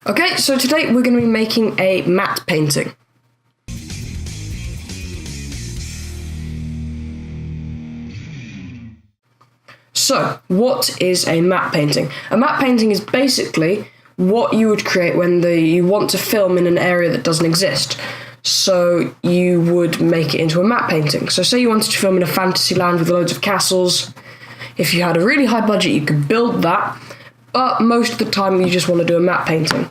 Okay, so today we're going to be making a matte painting. So, what is a matte painting? A matte painting is basically what you would create when you want to film in an area that doesn't exist. So you would make it into a matte painting. So say you wanted to film in a fantasy land with loads of castles. If you had a really high budget, you could build that. But most of the time you just want to do a matte painting.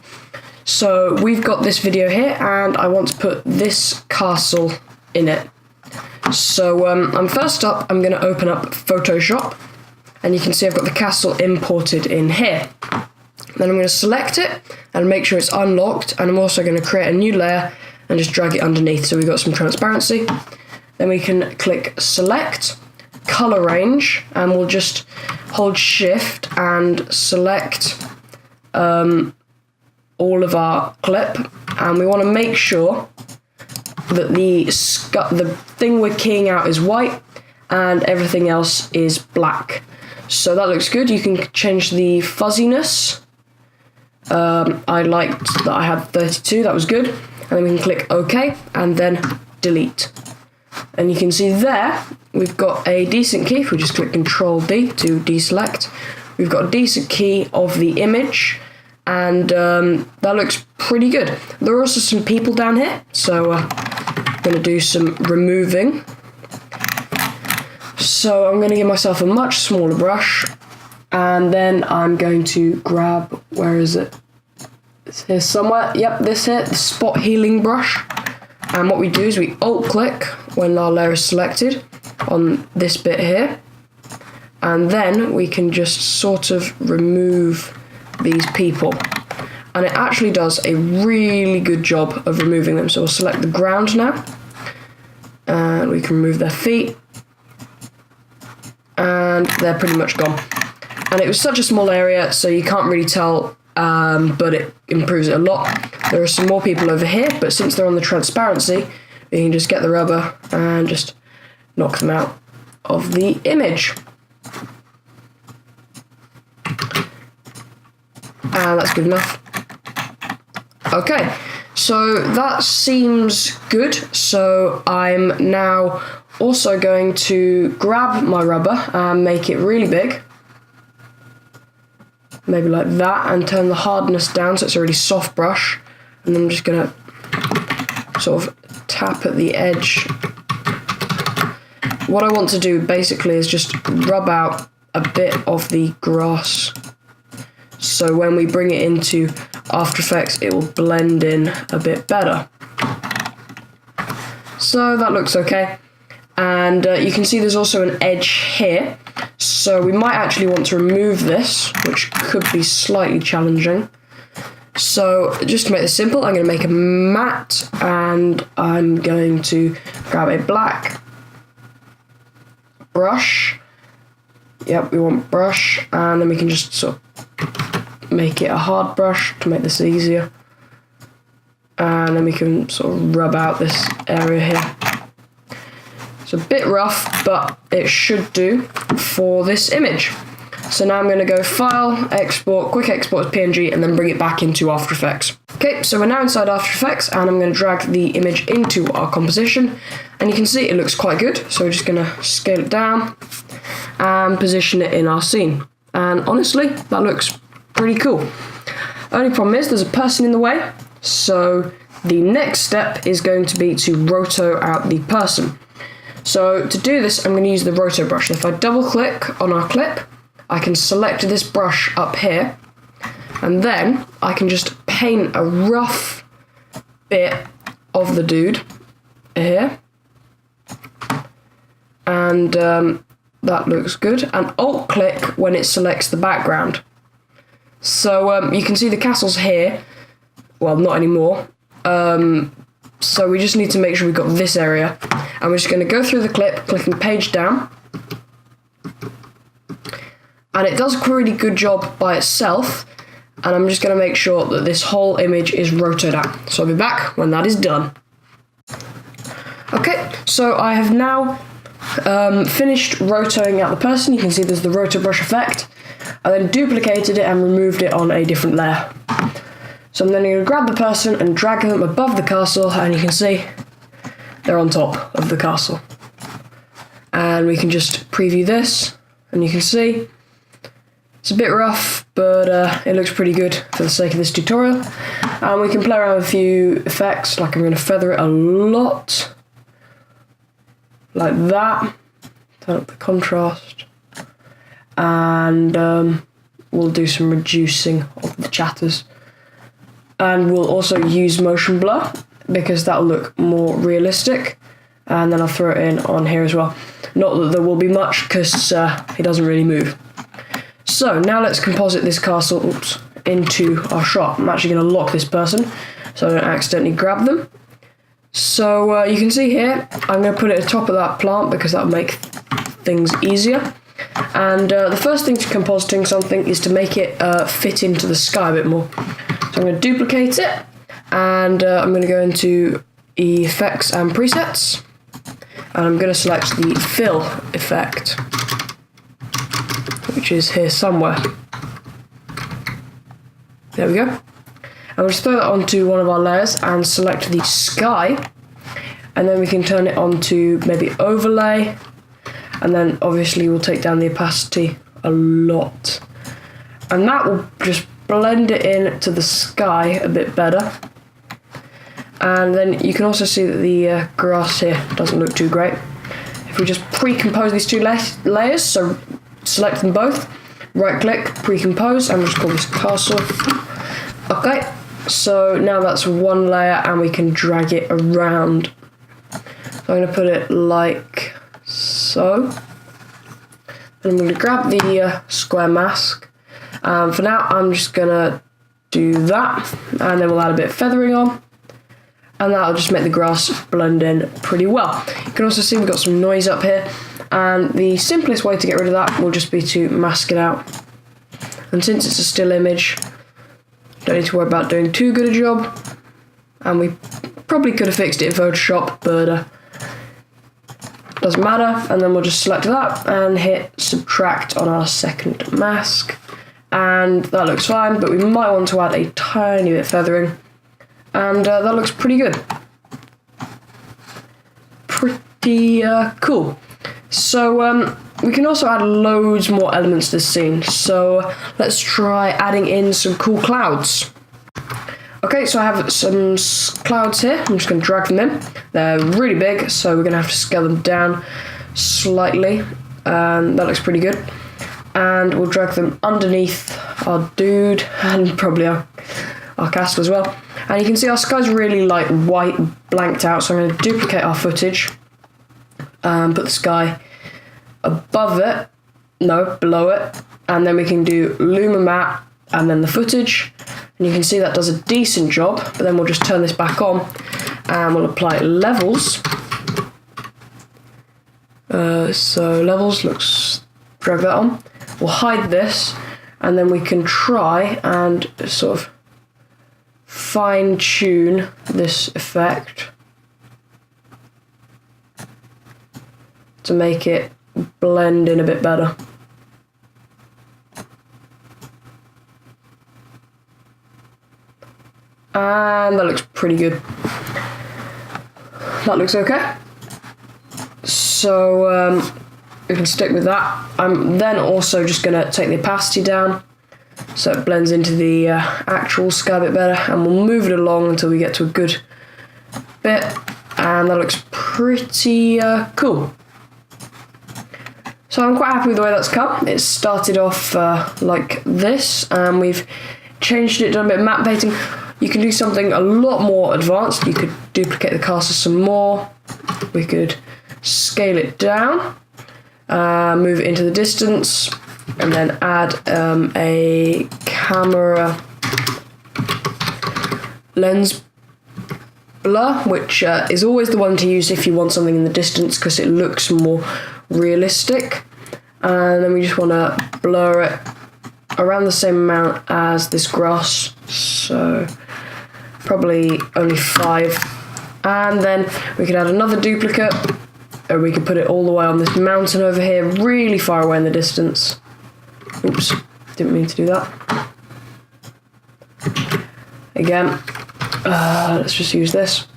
So we've got this video here and I want to put this castle in it. So first up, I'm going to open up Photoshop and you can see I've got the castle imported in here. Then I'm going to select it and make sure it's unlocked, and I'm also going to create a new layer and just drag it underneath so we've got some transparency. Then we can click select, color range, and we'll just hold shift and select all of our clip, and we want to make sure that the thing we're keying out is white and everything else is black. So that looks good. You can change the fuzziness. I liked that I had 32, that was good. And then we can click OK and then delete. And you can see there we've got a decent key. If we just click Ctrl D to deselect, we've got a decent key of the image, and that looks pretty good. There are also some people down here, so I'm going to do some removing. So I'm going to give myself a much smaller brush, and then I'm going to grab, where is it? It's here somewhere. Yep, this here, the spot healing brush. And what we do is we alt click when our layer is selected on this bit here, and then we can just sort of remove these people. And it actually does a really good job of removing them. So we'll select the ground now, and we can remove their feet, and they're pretty much gone. And it was such a small area, so you can't really tell, but it improves it a lot. There are some more people over here, but since they're on the transparency, you can just get the rubber and just knock them out of the image. And that's good enough. Okay, so that seems good. So I'm now also going to grab my rubber and make it really big. Maybe like that, and turn the hardness down so it's a really soft brush. And I'm just going to sort of tap at the edge. What I want to do basically is just rub out a bit of the grass, so when we bring it into After Effects it will blend in a bit better. So that looks okay. And you can see there's also an edge here, so we might actually want to remove this, which could be slightly challenging. So just to make this simple, I'm going to make a matte, and I'm going to grab a black brush. Yep, we want brush, and then we can just sort of make it a hard brush to make this easier. And then we can sort of rub out this area here. It's a bit rough, but it should do for this image. So now I'm going to go File, Export, Quick Export as PNG, and then bring it back into After Effects. Okay, so we're now inside After Effects, and I'm going to drag the image into our composition, and you can see it looks quite good. So we're just going to scale it down and position it in our scene. And honestly, that looks pretty cool. Only problem is there's a person in the way, so the next step is going to be to roto out the person. So to do this, I'm going to use the roto brush. If I double click on our clip, I can select this brush up here, and then I can just paint a rough bit of the dude here, and that looks good. And alt click when it selects the background. So you can see the castle's here. Well, not anymore. So we just need to make sure we've got this area, and we're just going to go through the clip, clicking page down. And it does a really good job by itself, and I'm just going to make sure that this whole image is rotated out. So I'll be back when that is done. Okay, so I have now finished rotoing out the person. You can see there's the roto brush effect. I then duplicated it and removed it on a different layer. So I'm then going to grab the person and drag them above the castle, and you can see they're on top of the castle. And we can just preview this, and you can see it's a bit rough, but it looks pretty good for the sake of this tutorial. And we can play around with a few effects, like I'm going to feather it a lot, like that. Turn up the contrast, and we'll do some reducing of the chatters. And we'll also use motion blur, because that'll look more realistic. And then I'll throw it in on here as well. Not that there will be much, because it doesn't really move. So now let's composite this castle into our shot. I'm actually going to lock this person so I don't accidentally grab them. So you can see here, I'm going to put it at the top of that plant because that'll make things easier. And the first thing to compositing something is to make it fit into the sky a bit more. So I'm going to duplicate it, and I'm going to go into Effects and Presets, and I'm going to select the Fill effect, which is here somewhere. There we go. And we'll just throw that onto one of our layers and select the sky, and then we can turn it onto maybe overlay, and then obviously we'll take down the opacity a lot, and that will just blend it in to the sky a bit better. And then you can also see that the grass here doesn't look too great. If we just pre-compose these two layers, so select them both, right click, pre-compose, and we'll just call this castle. Okay, so now that's one layer and we can drag it around. So I'm going to put it like so. And I'm going to grab the square mask. For now, I'm just going to do that, and then we'll add a bit of feathering on, and that'll just make the grass blend in pretty well. You can also see we've got some noise up here, and the simplest way to get rid of that will just be to mask it out. And since it's a still image, don't need to worry about doing too good a job, and we probably could have fixed it in Photoshop, but doesn't matter. And then we'll just select that and hit subtract on our second mask. And that looks fine, but we might want to add a tiny bit of feathering, and that looks pretty good. Pretty cool. So we can also add loads more elements to this scene, so let's try adding in some cool clouds. Okay, so I have some clouds here. I'm just going to drag them in. They're really big, so we're going to have to scale them down slightly, and that looks pretty good. And we'll drag them underneath our dude and probably our castle as well. And you can see our sky's really like white, blanked out, so I'm going to duplicate our footage and put the sky above it, no, below it, and then we can do Luma Matte and then the footage, and you can see that does a decent job. But then we'll just turn this back on and we'll apply levels. So levels looks, drag that on. We'll hide this, and then we can try and sort of fine-tune this effect to make it blend in a bit better. And that looks pretty good. That looks okay. So we can stick with that. I'm then also just going to take the opacity down so it blends into the actual sky a bit better, and we'll move it along until we get to a good bit, and that looks pretty cool. So I'm quite happy with the way that's come. It started off like this, and we've changed it, done a bit of map painting. You can do something a lot more advanced. You could duplicate the castle some more. We could scale it down, move it into the distance, and then add a camera lens blur, which is always the one to use if you want something in the distance because it looks more realistic. And then we just want to blur it around the same amount as this grass, so probably only 5. And then we could add another duplicate, or we could put it all the way on this mountain over here, really far away in the distance. Oops, didn't mean to do that. again. Let's just use this.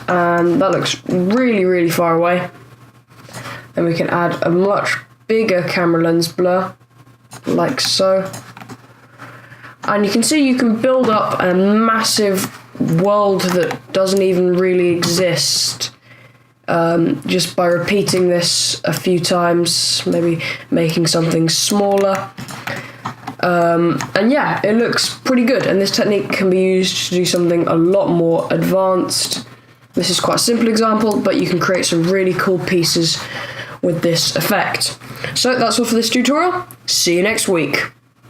And that looks really, really far away. Then we can add a much bigger camera lens blur, like so. And you can see you can build up a massive world that doesn't even really exist just by repeating this a few times, maybe making something smaller. And yeah, it looks pretty good, and this technique can be used to do something a lot more advanced. This is quite a simple example, but you can create some really cool pieces with this effect. So that's all for this tutorial. See you next week.